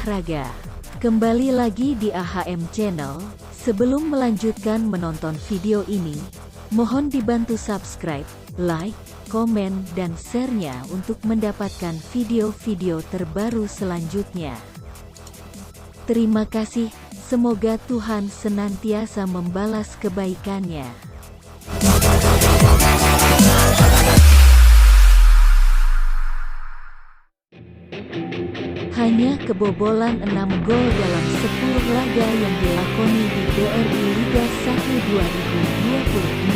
olahraga. Kembali lagi di AHM Channel. Sebelum melanjutkan menonton video ini, mohon dibantu subscribe, like, komen, dan share-nya untuk mendapatkan video-video terbaru selanjutnya. Terima kasih, semoga Tuhan senantiasa membalas kebaikannya. Hanya kebobolan 6 gol dalam 10 laga yang dilakoni di BRI Liga 1 2022.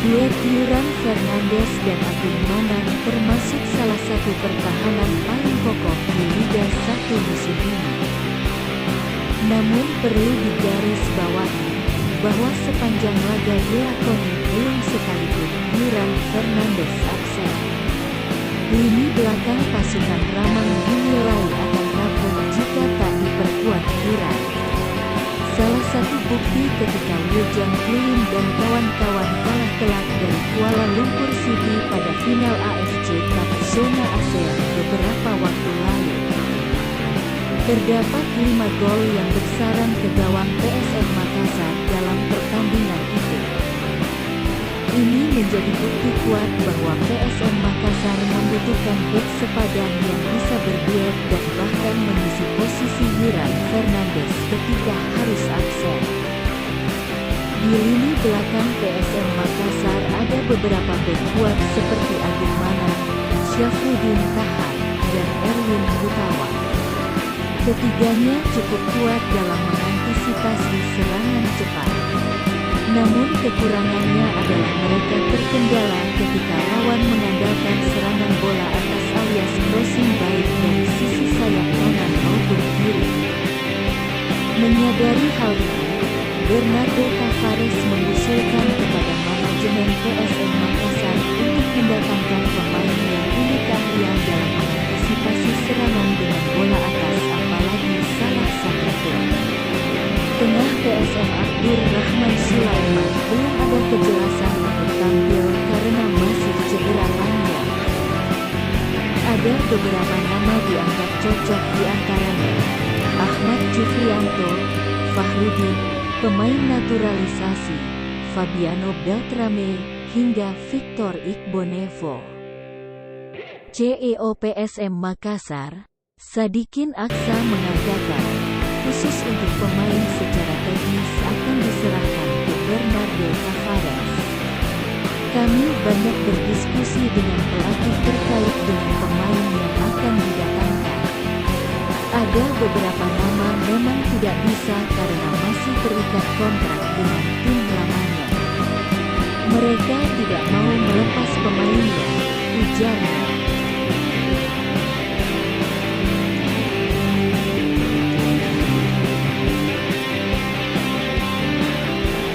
Duet Yuran Fernandes dan Agung Manan termasuk salah satu pertahanan paling kokoh di Liga 1 musim ini. Namun perlu digarisbawahi bahwa sepanjang laga dilakoni belum sekalipun Yuran Fernandes absen. Lini belakang pasukan Ramang dinilai akan rapuh jika tak diperkuat Yuran. Salah satu bukti ketika Wiljan Pluim dan kawan-kawan kalah telak dari Kuala Lumpur City pada final AFC Cup Zona ASEAN beberapa waktu lalu. Terdapat 5 gol yang bersarang ke gawang PSM Makassar dalam pertandingan itu. Ini menjadi bukti kuat bahwa PSM Makassar membutuhkan bek sepadan yang bisa berduet dan bahkan mengisi posisi Yuran Fernandes ketika harus absen. Di lini belakang PSM Makassar ada beberapa bek kuat seperti Agung Manan, Syafruddin Tahan, dan Erwin Hutawa. Ketiganya cukup kuat dalam mengantisipasi serangan cepat. Namun kekurangannya adalah mereka terkendala ketika lawan mengandalkan serangan bola atas alias crossing baik dari sisi sayap kanan maupun kiri. Menyadari hal itu, Bernardo Tavares mengusulkan kepada manajemen PSM Makassar untuk mendatangkan pemain yang punya keahlian dalam mengantisipasi serangan dengan bola atas, apalagi salah satu klub. Tengah PSM Abdur Rahman Sulaiman belum ada kejelasan untuk tampil karena masih cedera panjang. Ada beberapa nama dianggap cocok di antaranya Ahmad Jufrianto, Fahrudin, pemain naturalisasi, Fabiano Beltrame, hingga Victor Iqbonevo. CEO PSM Makassar, Sadikin Aksa mengatakan, khusus untuk pemain secara teknis akan diserahkan ke Bernardo Tavares. Kami banyak berdiskusi dengan pelatih terkait dengan pemain yang akan didatangkan. Ada beberapa nama memang tidak bisa karena masih terikat kontrak dengan tim lamanya. Mereka tidak mau melepas pemainnya, ujarnya.